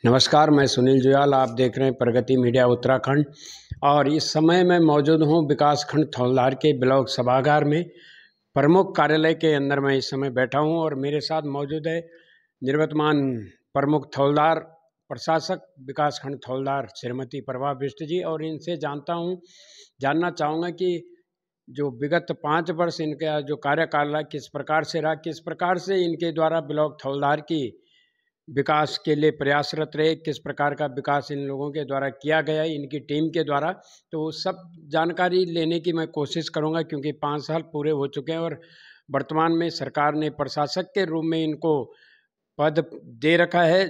नमस्कार, मैं सुनील जुयाल। आप देख रहे हैं प्रगति मीडिया उत्तराखंड और इस समय मैं मौजूद हूं विकासखंड थौलधार के ब्लॉक सभागार में। प्रमुख कार्यालय के अंदर मैं इस समय बैठा हूं और मेरे साथ मौजूद है निवर्तमान प्रमुख थौलधार प्रशासक विकासखंड थौलधार श्रीमती प्रभा बिष्ट जी। और इनसे जानना चाहूँगा कि जो विगत 5 वर्ष इनका जो कार्यकाल है किस प्रकार से रहा, किस प्रकार से इनके द्वारा ब्लॉक थौलधार की विकास के लिए प्रयासरत रहे, किस प्रकार का विकास इन लोगों के द्वारा किया गया है इनकी टीम के द्वारा। तो सब जानकारी लेने की मैं कोशिश करूंगा क्योंकि 5 साल पूरे हो चुके हैं और वर्तमान में सरकार ने प्रशासक के रूप में इनको पद दे रखा है।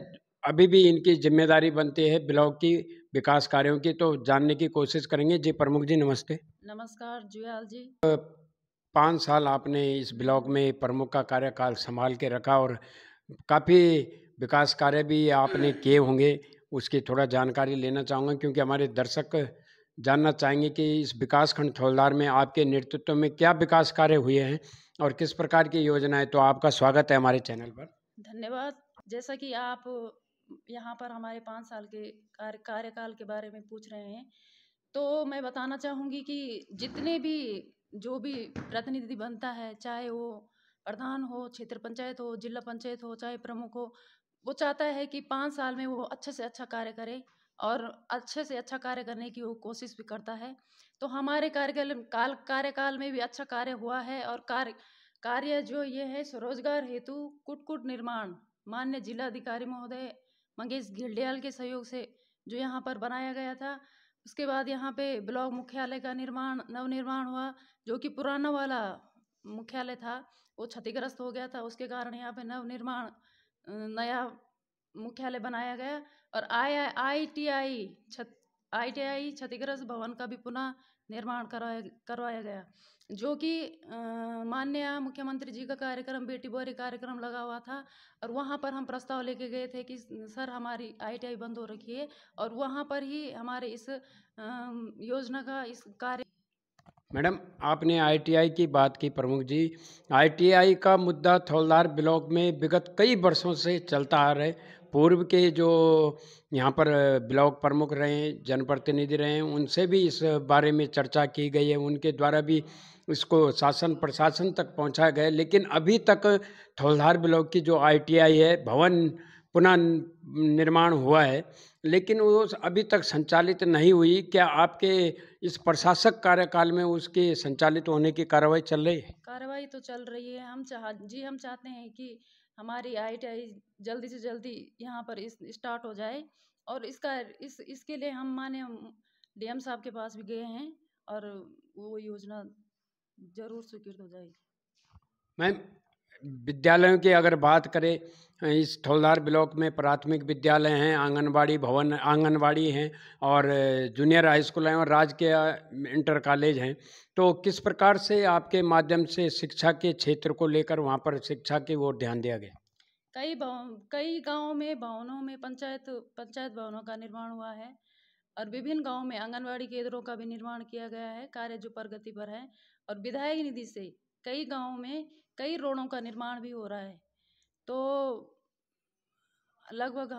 अभी भी इनकी जिम्मेदारी बनती है ब्लॉक की विकास कार्यों की, तो जानने की कोशिश करेंगे। जी प्रमुख जी नमस्ते। नमस्कार जुयाल जी। 5 साल आपने इस ब्लॉक में प्रमुख का कार्यकाल संभाल के रखा और काफ़ी विकास कार्य भी आपने किए होंगे, उसकी थोड़ा जानकारी लेना चाहूँगा क्योंकि हमारे दर्शक जानना चाहेंगे कि इस विकासखंड थौलधार में आपके नेतृत्व में क्या विकास कार्य हुए हैं और किस प्रकार की योजनाएं। तो आपका स्वागत है हमारे चैनल पर। धन्यवाद। जैसा कि आप यहाँ पर हमारे 5 साल के कार्यकाल के बारे में पूछ रहे हैं, तो मैं बताना चाहूँगी कि जितने भी जो भी प्रतिनिधि बनता है, चाहे वो प्रधान हो, क्षेत्र पंचायत हो, जिला पंचायत हो, चाहे प्रमुख हो, वो चाहता है कि 5 साल में वो अच्छे से अच्छा कार्य करे और अच्छे से अच्छा कार्य करने की वो कोशिश भी करता है। तो हमारे कार्यकाल में भी अच्छा कार्य हुआ है और कार्य जो ये है स्वरोजगार हेतु कुटकुट निर्माण माननीय जिलाधिकारी महोदय मंगेश घिल्डियाल के सहयोग से जो यहाँ पर बनाया गया था। उसके बाद यहाँ पे ब्लॉक मुख्यालय का नवनिर्माण हुआ, जो कि पुराना वाला मुख्यालय था वो क्षतिग्रस्त हो गया था। उसके कारण यहाँ पे नवनिर्माण नया मुख्यालय बनाया गया और IITI क्षतिग्रस्त भवन का भी पुनः निर्माण करवाया गया, जो कि माननीय मुख्यमंत्री जी का कार्यक्रम बेटी बचाओ कार्यक्रम लगा हुआ था और वहाँ पर हम प्रस्ताव लेके गए थे कि सर हमारी IITI बंद हो रखी है और वहाँ पर ही हमारे इस योजना का इस कार्य। मैडम, आपने आईटीआई की बात की प्रमुख जी। आईटीआई का मुद्दा थौलधार ब्लॉक में विगत कई वर्षों से चलता आ रहा है। पूर्व के जो यहाँ पर ब्लॉक प्रमुख रहे, जनप्रतिनिधि रहे, उनसे भी इस बारे में चर्चा की गई है, उनके द्वारा भी इसको शासन प्रशासन तक पहुँचाया गया है। लेकिन अभी तक थौलधार ब्लॉक की जो आईटीआई है भवन पुनः निर्माण हुआ है, लेकिन वो अभी तक संचालित नहीं हुई। क्या आपके इस प्रशासक कार्यकाल में उसके संचालित होने की कार्रवाई चल रही है? कार्रवाई तो चल रही है। हम चाहते हैं कि हमारी IITI जल्दी से जल्दी यहाँ पर स्टार्ट हो जाए और इसके लिए हम माननीय DM साहब के पास भी गए हैं और वो योजना जरूर स्वीकृत हो जाएगी। मैम, विद्यालयों की अगर बात करें, इस थौलधार ब्लॉक में प्राथमिक विद्यालय हैं, आंगनबाड़ी हैं और जूनियर हाई स्कूल हैं और राजकीय इंटर कॉलेज हैं। तो किस प्रकार से आपके माध्यम से शिक्षा के क्षेत्र को लेकर वहाँ पर शिक्षा की ओर ध्यान दिया गया? कई गांवों में भवनों में पंचायत भवनों का निर्माण हुआ है और विभिन्न गांवों में आंगनवाड़ी केंद्रों का भी निर्माण किया गया है। कार्य जो प्रगति पर है और विधायक निधि से कई गांवों में कई रोडों का निर्माण भी हो रहा है। तो लगभग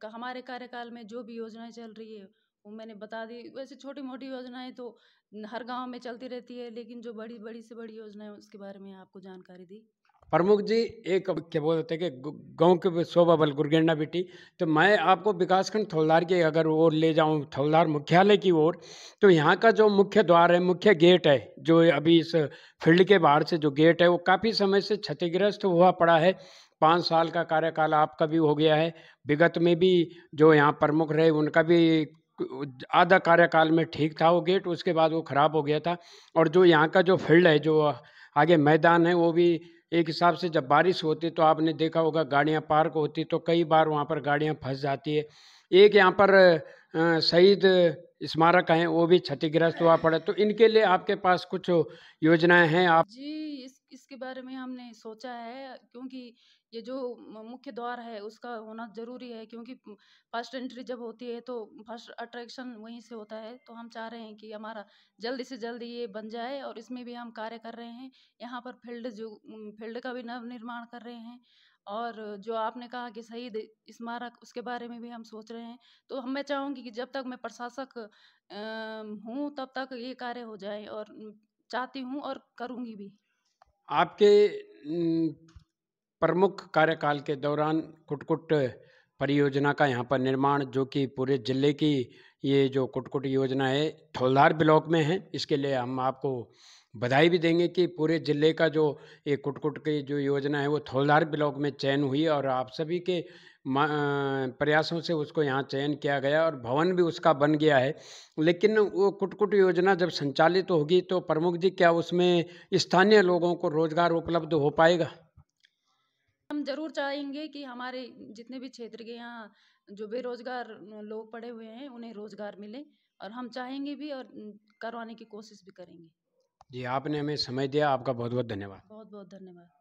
हमारे कार्यकाल में जो भी योजनाएं चल रही है वो मैंने बता दी। वैसे छोटी मोटी योजनाएं तो हर गांव में चलती रहती है, लेकिन जो बड़ी बड़ी से बड़ी योजनाएं उसके बारे में आपको जानकारी दी। प्रमुख जी, एक क्या बोलते हैं कि गांव के शोभा बल गुरगेंडा बेटी। तो मैं आपको विकासखंड थौलधार की अगर ओर ले जाऊं, थौलधार मुख्यालय की ओर, तो यहाँ का जो मुख्य द्वार है, मुख्य गेट है, जो अभी इस फील्ड के बाहर से जो गेट है वो काफ़ी समय से क्षतिग्रस्त हुआ पड़ा है। 5 साल का कार्यकाल आपका भी हो गया है। विगत में भी जो यहाँ प्रमुख रहे उनका भी आधा कार्यकाल में ठीक था वो गेट, उसके बाद वो खराब हो गया था। और जो यहाँ का जो फील्ड है, जो आगे मैदान है, वो भी एक हिसाब से जब बारिश होती तो आपने देखा होगा गाड़ियां पार्क होती तो कई बार वहां पर गाड़ियां फंस जाती है। एक यहाँ पर शहीद स्मारक है, वो भी क्षतिग्रस्त हुआ पड़ा। तो इनके लिए आपके पास कुछ योजनाएं हैं आप? जी, इसके बारे में हमने सोचा है, क्योंकि ये जो मुख्य द्वार है उसका होना ज़रूरी है, क्योंकि फर्स्ट एंट्री जब होती है तो फर्स्ट अट्रैक्शन वहीं से होता है। तो हम चाह रहे हैं कि हमारा जल्दी से जल्दी ये बन जाए और इसमें भी हम कार्य कर रहे हैं। यहाँ पर फील्ड का भी नव निर्माण कर रहे हैं और जो आपने कहा कि शहीद स्मारक, उसके बारे में भी हम सोच रहे हैं। तो मैं चाहूँगी कि जब तक मैं प्रशासक हूँ तब तक ये कार्य हो जाए, और चाहती हूँ और करूँगी भी। आपके प्रमुख कार्यकाल के दौरान कुटकुट परियोजना का यहाँ पर निर्माण, जो कि पूरे जिले की ये जो कुटकुट योजना है थौलधार ब्लॉक में है, इसके लिए हम आपको बधाई भी देंगे कि पूरे जिले का जो ये कुटकुट की जो योजना है वो थौलधार ब्लॉक में चयन हुई और आप सभी के प्रयासों से उसको यहाँ चयन किया गया और भवन भी उसका बन गया है। लेकिन वो कुटकुट योजना जब संचालित होगी तो प्रमुख जी, क्या उसमें स्थानीय लोगों को रोजगार उपलब्ध हो पाएगा? हम ज़रूर चाहेंगे कि हमारे जितने भी क्षेत्र के यहाँ जो बेरोज़गार लोग पड़े हुए हैं, उन्हें रोज़गार मिले, और हम चाहेंगे भी, और करवाने की कोशिश भी करेंगे। जी, आपने हमें समय दिया, आपका बहुत-बहुत धन्यवाद। बहुत-बहुत धन्यवाद।